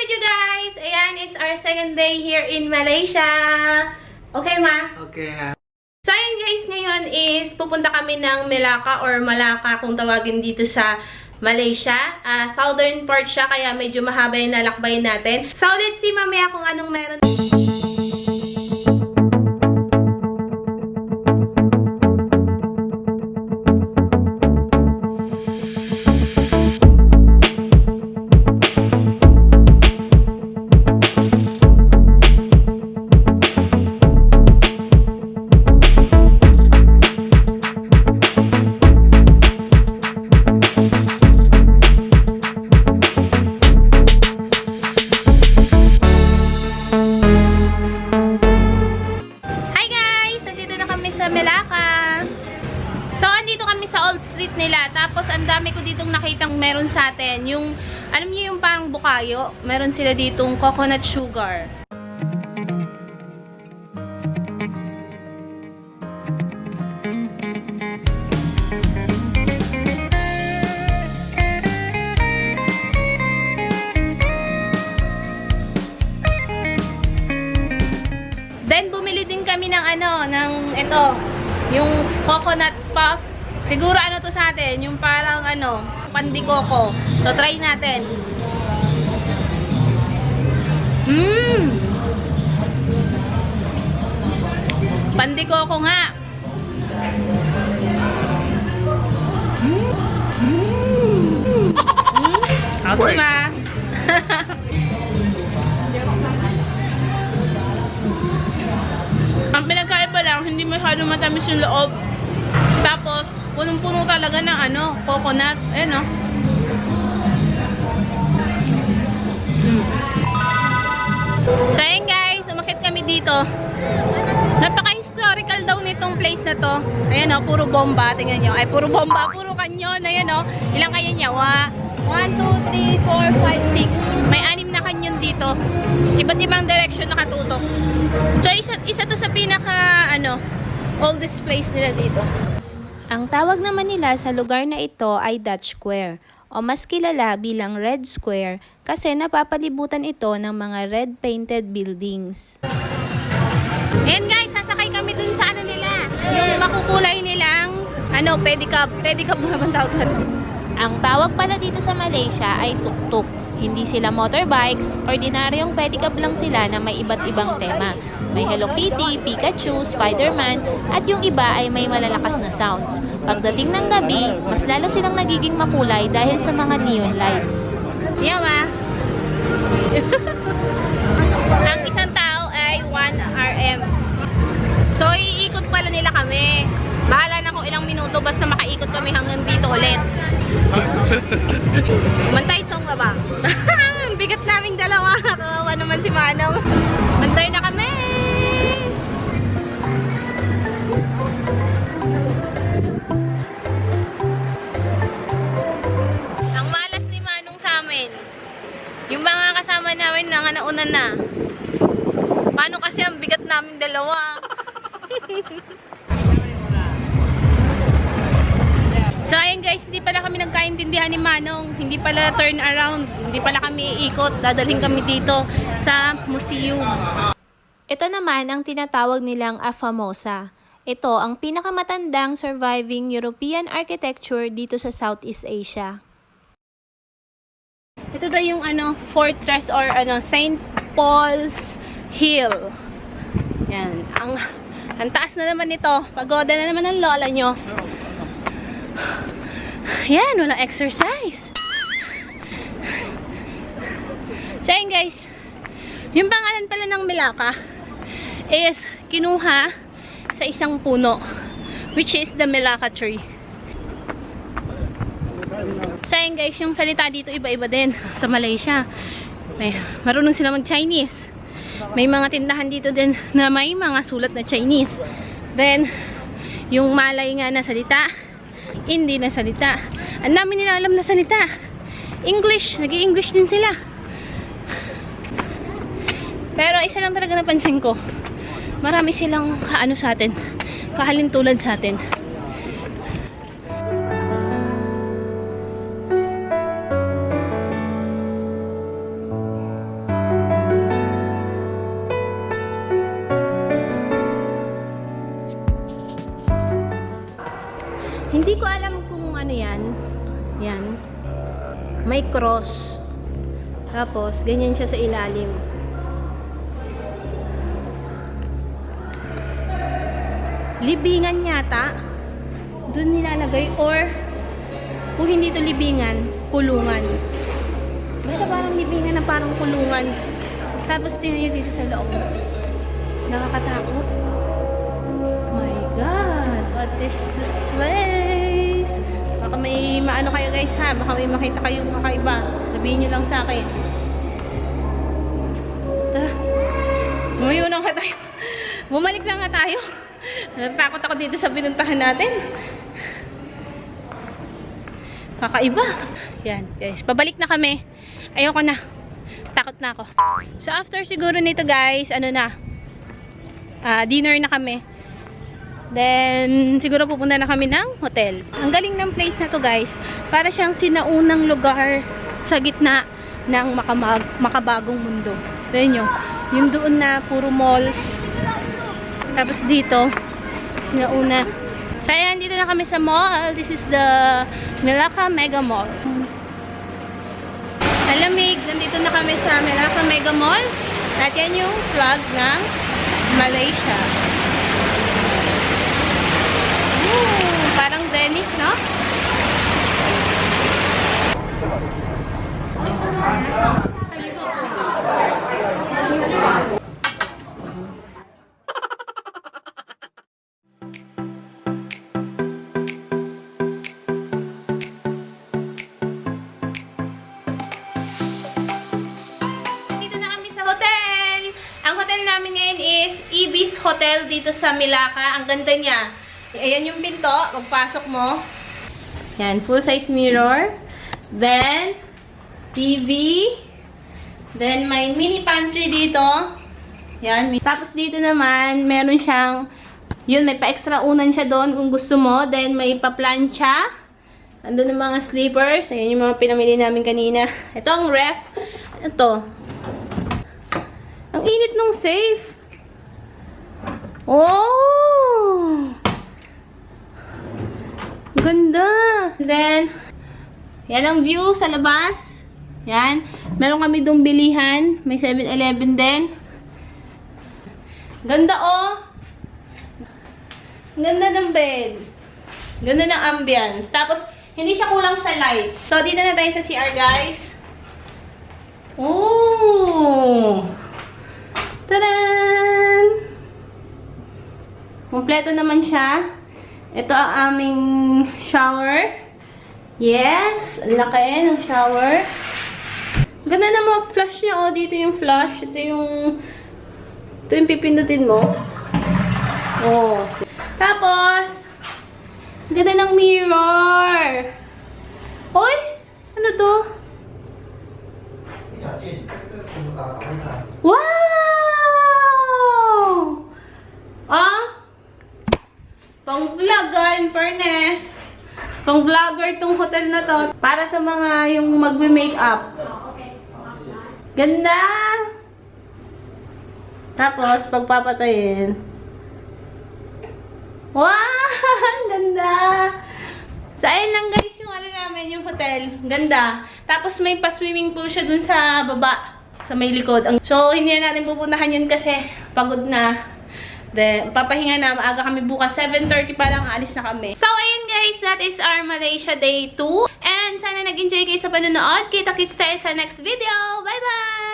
video guys! Ayan, it's our second day here in Malaysia. Okay, ma? Okay. So, ayan guys, ngayon is pupunta kami ng Melaka or Malacca kung tawagin dito sa Malaysia. Southern part siya, kaya medyo mahaba yung lalakbayin natin. So, let's see mamaya kung anong meron. Tapos, ang dami ko ditong nakitang meron sa atin. Yung, alam niyo yung parang bukayo? Meron sila ditong coconut sugar. Then, bumili din kami ng ito, yung coconut puff. Siguro ano to sa atin, yung parang pandikoko. So, try natin. Pandikoko nga. Awesome, ah. Ang pinagkaiba lang, hindi masyado matamis yung loob. Tapos, punong-puno talaga ng coconut. Ayan, oh. So, ayan guys, umakit kami dito. Napaka-historical daw nitong place na to. Ayan, oh, puro bomba. Tingnan nyo. Ay, puro bomba, puro kanyon. Ayan, oh. Ilang kanyon niya? 1, 2, 3, 4, 5, 6. May 6 na kanyon dito. Iba't ibang direction nakatutok. So, isa to sa pinaka, oldest place nila dito. Ang tawag naman nila sa lugar na ito ay Dutch Square o mas kilala bilang Red Square kasi napapalibutan ito ng mga red painted buildings. Ayan guys, sasakay kami dun sa nila. Yung makukulay nilang pedicab. Pedicab mo naman tawag. Ang tawag pala dito sa Malaysia ay tuk-tuk. Hindi sila motorbikes, ordinaryong pedicab lang sila na may iba't ibang tema. May Hello Kitty, Pikachu, Spider-Man, at yung iba ay may malalakas na sounds. Pagdating ng gabi, mas lalo silang nagiging makulay dahil sa mga neon lights. Yeah, ma. Ang isang tao ay 1 RM. So, iikot pala nila kami. Bahala na kung ilang minuto, basta makaikot kami hanggang dito ulit. Mantay song ka ba? Bigat naming dalawa. Kawawa naman si Manong. Mantay na kami! Ang malas ni Manong sa amin. Yung mga kasama namin nauna na. Paano kasi ang bigat naming dalawa? So ayun guys, hindi pala kami nagkaintindihan ni Manong. Hindi pala turn around. Hindi pala kami iikot. Dadalhin kami dito sa museum. Ito naman ang tinatawag nilang Afamosa. Ito ang pinakamatandang surviving European architecture dito sa Southeast Asia. Ito daw yung fortress or St. Paul's Hill. Yan. Ang taas na naman nito. Pagoda na naman ng lola nyo. Yan, walang exercise. So yun guys, yung pangalan pala ng Melaka is kinuha sa isang puno, which is the Melaka tree. So yun guys, yung salita dito iba-iba din sa Malaysia. Marunong sila mag-Chinese. May mga tindahan dito din na may mga sulat na Chinese. Then, yung Malay nga na salita, hindi na salita. Ang dami nila alam na salita. English, nag-i-English din sila. Pero isa lang talaga napansin ko, marami silang sa atin, kahalintulad sa atin. cross. Tapos, ganyan siya sa ilalim. Libingan yata. Doon nilalagay or kung hindi to libingan, kulungan. Basta parang libingan na parang kulungan. Tapos tingnan nyo dito sa loob. Nakakatakot. My God! What is this place? Baka may maano kayo guys ha. Baka may makita kayong kakaiba. Sabihin nyo lang sa akin. Tara. Umayo na nga tayo. Bumalik na nga tayo. Natakot ako dito sa pinuntahan natin. Kakaiba. Yan, guys. Pabalik na kami. Ayoko na. Takot na ako. So, after siguro nito, guys, ano na? Dinner na kami. Then, siguro pupunta na kami ng hotel. Ang galing ng place na to, guys. Para siyang sinaunang lugar sa gitna ng makabagong mundo. Tignan nyo. Yung doon na puro malls. Tapos dito, sinauna. So, ayan, dito na kami sa mall. This is the Melaka Mega Mall. Malamig. Nandito na kami sa Melaka Mega Mall. At yan yung flag ng Malaysia. Parang Venice, no? Ibis Hotel dito sa Melaka. Ang ganda niya. Ayan yung pinto. Magpasok mo. Yan. Full size mirror. Then, TV. Then, may mini pantry dito. Yan. Tapos dito naman, meron siyang, yun, may pa-extra unan siya doon kung gusto mo. Then, may pa-plancha. Andun ang mga sleepers. Ayan yung mga pinamili namin kanina. Ito ang ref. Ito. Ang init nung safe. Oh! Ganda! Then, yan ang view sa labas. Yan. Meron kami doong bilihan. May 7-Eleven din. Ganda oh! Ganda ng bed. Ganda ng ambience. Tapos, hindi siya kulang sa lights. So, dito na tayo sa CR, guys. Oh! Tadaan! Kompleto naman siya. Ito ang aming shower. Yes! Laki ng shower. Ganda na mga flash niya. Oh, dito yung flash. Ito yung pipindutin mo. Oh. Tapos, ganda ng mirror. Hoy! Ano to? Wow! Ah? Pang-vlog, in fairness. Pang-vlogger tong hotel na to. Para sa mga yung magme-makeup. Ganda! Tapos, pagpapatayin. Wow! Ganda! So, ayun lang guys yung ano namin, yung hotel. Ganda. Tapos, may pa-swimming pool siya dun sa baba. Sa may likod. So, hindi na natin pupuntahan yun kasi pagod na. Then, papahinga na. Maaga kami bukas. 7:30 pa lang. Aalis na kami. So, ayun guys. That is our Malaysia Day 2. And, sana nag-enjoy kayo sa panonood. Kita-kits tayo sa next video. Bye-bye!